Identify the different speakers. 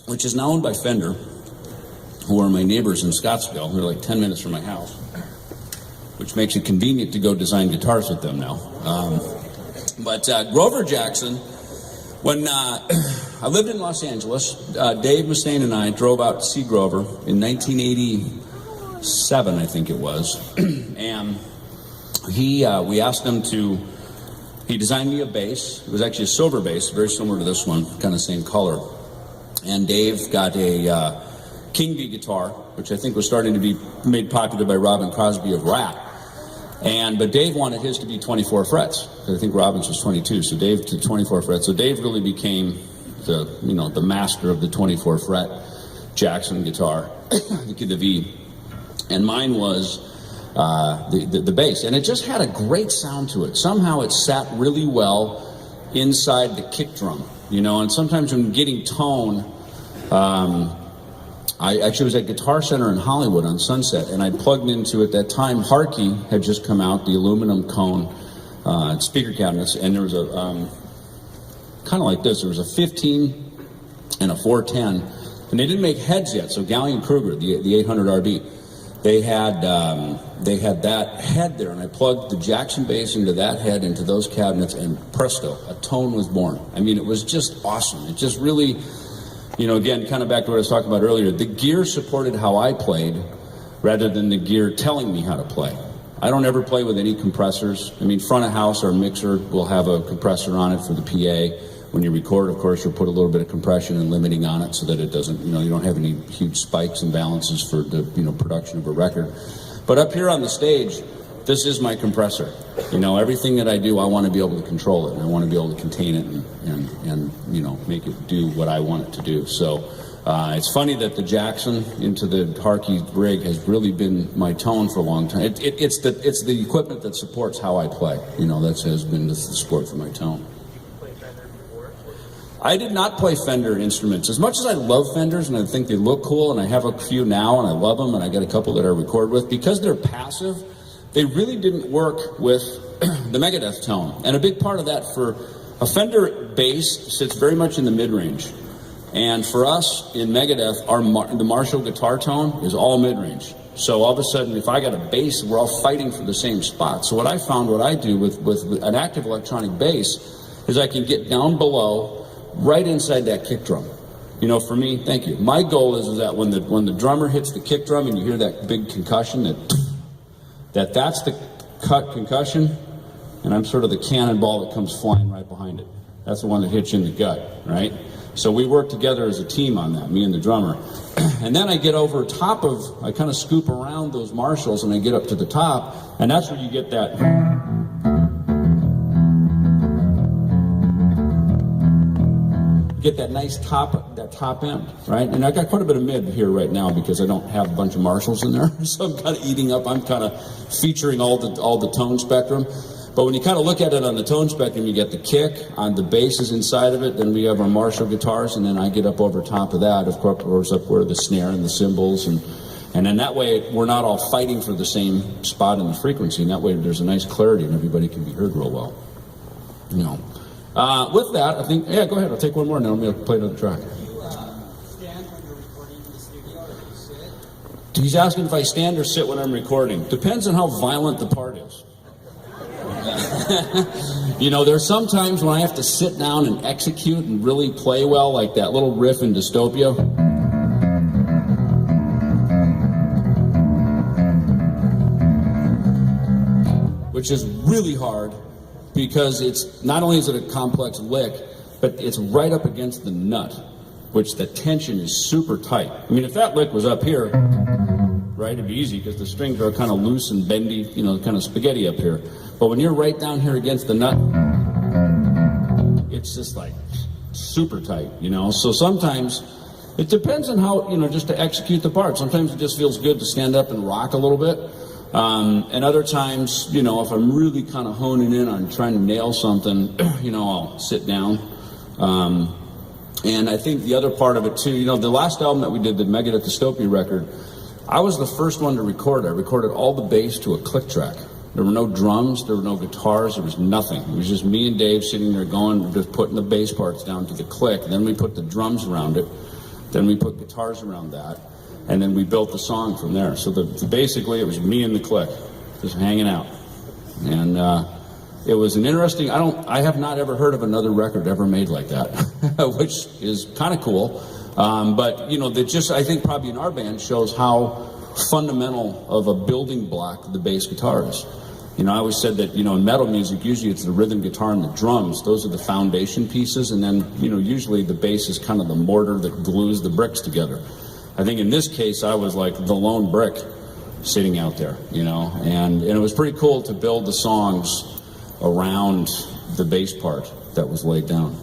Speaker 1: which is now owned by Fender, who are my neighbors in Scottsville. They're like 10 minutes from my house, which makes it convenient to go design guitars with them now. But Grover Jackson, when I lived in Los Angeles, Dave Mustaine and I drove out to see Grover in 1987, I think it was, and we asked him to. He designed me a bass. It was actually a silver bass, very similar to this one, kind of same color. And Dave got a King V guitar, which I think was starting to be made popular by Robin Crosby of Rat. But Dave wanted his to be 24 frets. I think Robin's was 22, so Dave did 24 frets. So Dave really became the master of the 24 fret Jackson guitar, the V. And mine was the bass, and it just had a great sound to it. Somehow it sat really well inside the kick drum, and sometimes when getting tone, I actually was at Guitar Center in Hollywood on Sunset, and I plugged into, at that time, Harkey had just come out, the aluminum cone speaker cabinets, and there was a, kind of like this, there was a 15 and a 410, and they didn't make heads yet, so Gallion Kruger, the 800 RB, they had that head there, and I plugged the Jackson bass into that head, into those cabinets, and presto, a tone was born. I mean, it was just awesome. It just really, again, kind of back to what I was talking about earlier, the gear supported how I played rather than the gear telling me how to play. I don't ever play with any compressors. I mean, front of house, our mixer will have a compressor on it for the PA. When you record, of course, you'll put a little bit of compression and limiting on it so that it doesn't, you don't have any huge spikes and balances for the, production of a record. But up here on the stage, this is my compressor. Everything that I do, I want to be able to control it, and I want to be able to contain it and make it do what I want it to do. So it's funny that the Jackson into the Harkey rig has really been my tone for a long time. It's the equipment that supports how I play. That has been the support for my tone. I did not play Fender instruments. As much as I love Fenders and I think they look cool, and I have a few now and I love them, and I got a couple that I record with, because they're passive, they really didn't work with the Megadeth tone. And a big part of that, for a Fender bass sits very much in the mid-range. And for us in Megadeth, the Marshall guitar tone is all mid-range. So all of a sudden, if I got a bass, we're all fighting for the same spot. So what I found, what I do with an active electronic bass, is I can get down below, right inside that kick drum. For me, thank you. My goal is that when the drummer hits the kick drum and you hear that big concussion, that's the cut concussion, and I'm sort of the cannonball that comes flying right behind it. That's the one that hits you in the gut, right? So we work together as a team on that, me and the drummer. And then I get over top of, I kind of scoop around those Marshalls and I get up to the top, and that's where you get that. Get that nice top end, right? And I got quite a bit of mid here right now because I don't have a bunch of Marshalls in there, so I'm kind of eating up. I'm kind of featuring all the tone spectrum. But when you kind of look at it on the tone spectrum, you get the kick, on the bass is inside of it, then we have our Marshall guitars, and then I get up over top of that, of course, up where the snare and the cymbals, and then that way we're not all fighting for the same spot in the frequency, and that way there's a nice clarity and everybody can be heard real well. With that, I think, yeah, go ahead. I'll take one more, and then I'm going to play another track.
Speaker 2: Do you stand when you're recording in the studio, or do you sit?
Speaker 1: He's asking if I stand or sit when I'm recording. Depends on how violent the part is. There's some times when I have to sit down and execute and really play well, like that little riff in Dystopia. Which is really hard. Because it's not only is it a complex lick, but it's right up against the nut, which the tension is super tight. I mean, if that lick was up here, right, it'd be easy because the strings are kind of loose and bendy, kind of spaghetti up here. But when you're right down here against the nut, it's just like super tight, So sometimes it depends on how, just to execute the part. Sometimes it just feels good to stand up and rock a little bit. And other times, if I'm really kind of honing in on trying to nail something, I'll sit down. And I think the other part of it too, the last album that we did, the Megadeth Dystopia record, I was the first one to record. I recorded all the bass to a click track. There were no drums, there were no guitars, there was nothing. It was just me and Dave sitting there just putting the bass parts down to the click. And then we put the drums around it. Then we put guitars around that, and then we built the song from there. So basically, it was me and the clique, just hanging out, and it was an interesting. I have not ever heard of another record ever made like that, which is kind of cool. But you know, I think probably in our band shows how fundamental of a building block the bass guitar is. You know, I always said that, you know, in metal music, usually it's the rhythm guitar and the drums. Those are the foundation pieces, and then, you know, usually the bass is kind of the mortar that glues the bricks together. I think in this case, I was like the lone brick sitting out there, you know, and it was pretty cool to build the songs around the bass part that was laid down.